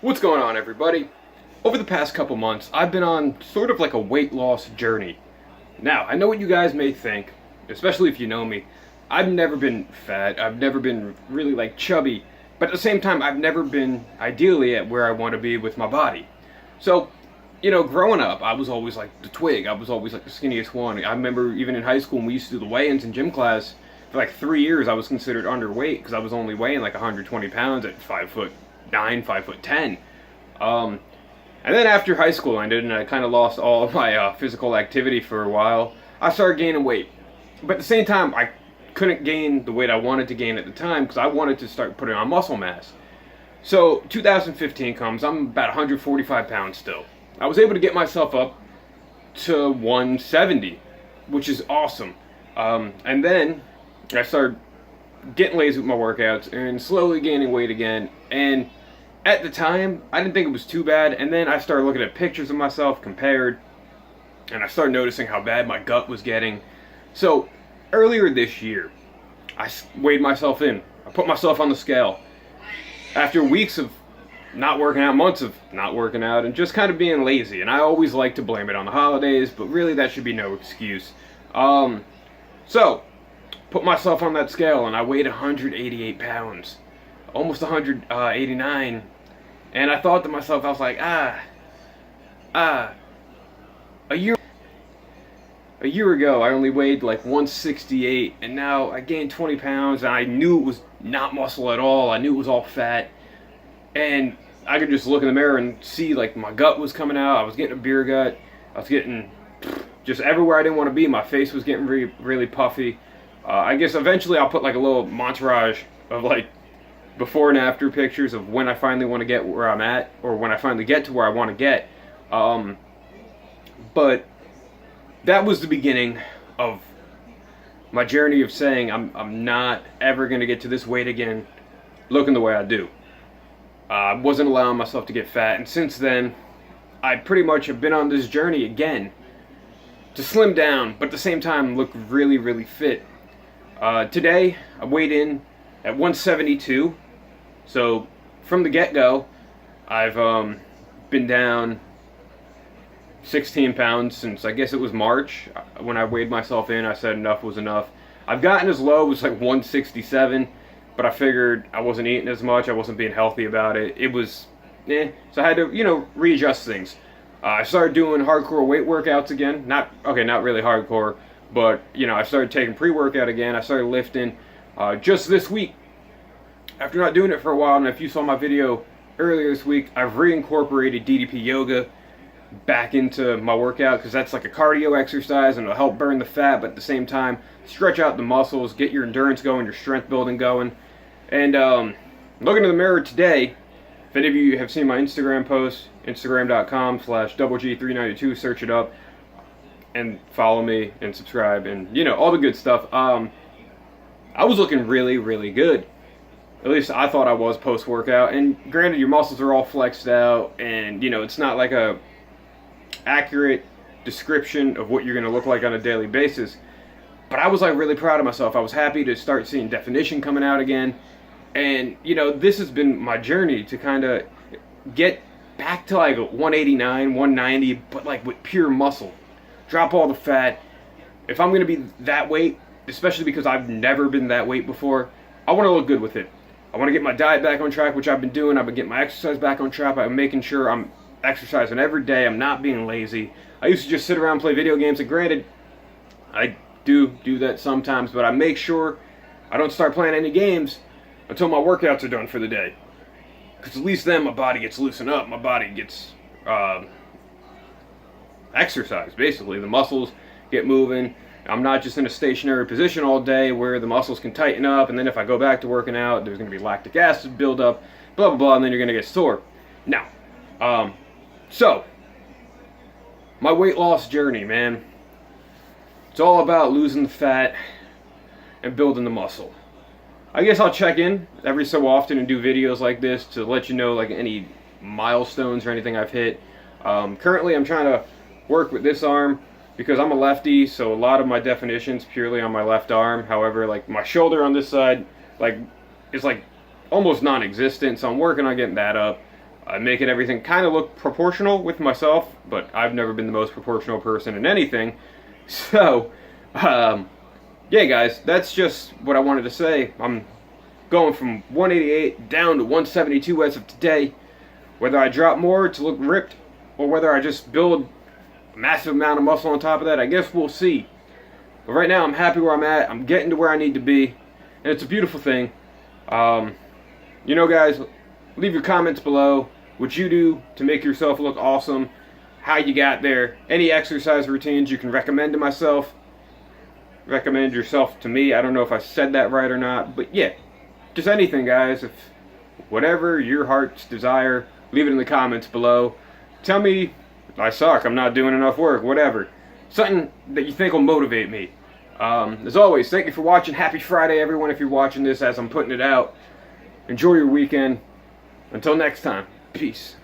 What's going on, everybody? Over the past couple months, I've been on sort of like a weight loss journey. Now, I know what you guys may think, especially if you know me. I've never been fat, I've never been really like chubby, but at the same time, I've never been ideally at where I want to be with my body. So, growing up, I was always like the twig, I was always like the skinniest one. I remember even in high school when we used to do the weigh-ins in gym class, for like 3 years I was considered underweight because I was only weighing like 120 pounds at 5'9", 5'10". And then after high school ended and I kind of lost all of my physical activity for a while, I started gaining weight. But at the same time, I couldn't gain the weight I wanted to gain at the time because I wanted to start putting on muscle mass. So 2015 comes, I'm about 145 pounds still. I was able to get myself up to 170, which is awesome. And then I started getting lazy with my workouts and slowly gaining weight again. And at the time, I didn't think it was too bad. And then I started looking at pictures of myself compared, and I started noticing how bad my gut was getting. So earlier this year, I weighed myself in. I put myself on the scale. After weeks of not working out, months of not working out, and just kind of being lazy. And I always like to blame it on the holidays, but really that should be no excuse. So, put myself on that scale, and I weighed 188 pounds. Almost 189. And I thought to myself, I was like, a year ago I only weighed like 168, and now I gained 20 pounds, and I knew it was not muscle at all. I knew it was all fat, and I could just look in the mirror and see like my gut was coming out. I was getting a beer gut. I was getting just everywhere I didn't want to be. My face was getting really, really puffy. I guess eventually I'll put like a little montage of like before and after pictures of when I finally want to get where I'm at, or when I finally get to where I want to get. But that was the beginning of my journey of saying I'm not ever going to get to this weight again looking the way I do. I wasn't allowing myself to get fat, and since then I pretty much have been on this journey again to slim down, but at the same time look really, really fit. Today I weighed in at 172. So from the get-go, I've been down 16 pounds since, I guess it was March. When I weighed myself in, I said enough was enough. I've gotten as low as like 167, but I figured I wasn't eating as much, I wasn't being healthy about it. It was, so I had to, readjust things. I started doing hardcore weight workouts again. Not really hardcore, but, I started taking pre-workout again. I started lifting just this week. After not doing it for a while, and if you saw my video earlier this week, I've reincorporated DDP yoga back into my workout because that's like a cardio exercise and it'll help burn the fat, but at the same time stretch out the muscles, get your endurance going, your strength building going. And looking in the mirror today, if any of you have seen my Instagram post, instagram.com/doubleg392, search it up and follow me and subscribe and all the good stuff. I was looking really, really good. At least I thought I was post-workout. And granted, your muscles are all flexed out, and it's not like a accurate description of what you're going to look like on a daily basis. But I was like really proud of myself. I was happy to start seeing definition coming out again. And this has been my journey to kind of get back to like 189, 190, but like with pure muscle. Drop all the fat. If I'm going to be that weight, especially because I've never been that weight before, I want to look good with it. I want to get my diet back on track, which I've been doing. I've been getting my exercise back on track. I'm making sure I'm exercising every day. I'm not being lazy. I used to just sit around and play video games, and granted, I do that sometimes, but I make sure I don't start playing any games until my workouts are done for the day. Because at least then my body gets loosened up. My body gets exercise, basically. The muscles get moving. I'm not just in a stationary position all day where the muscles can tighten up, and then if I go back to working out, there's going to be lactic acid buildup, blah, blah, blah, and then you're going to get sore. Now, so, my weight loss journey, man. It's all about losing the fat and building the muscle. I guess I'll check in every so often and do videos like this to let you know like any milestones or anything I've hit. Currently, I'm trying to work with this arm, because I'm a lefty, so a lot of my definition's purely on my left arm. However, like my shoulder on this side, is like almost non-existent, so I'm working on getting that up. I'm making everything kind of look proportional with myself, but I've never been the most proportional person in anything. So, yeah, guys, that's just what I wanted to say. I'm going from 188 down to 172 as of today. Whether I drop more to look ripped, or whether I just build a massive amount of muscle on top of that, I guess we'll see. But right now, I'm happy where I'm at. I'm getting to where I need to be, and it's a beautiful thing. You know, guys, leave your comments below. What you do to make yourself look awesome, how you got there, any exercise routines you can recommend to myself, recommend yourself to me. I don't know if I said that right or not, but yeah, just anything, guys. If whatever your heart's desire, leave it in the comments below. Tell me I suck, I'm not doing enough work, whatever. Something that you think will motivate me. As always, thank you for watching. Happy Friday, everyone, if you're watching this as I'm putting it out. Enjoy your weekend. Until next time, peace.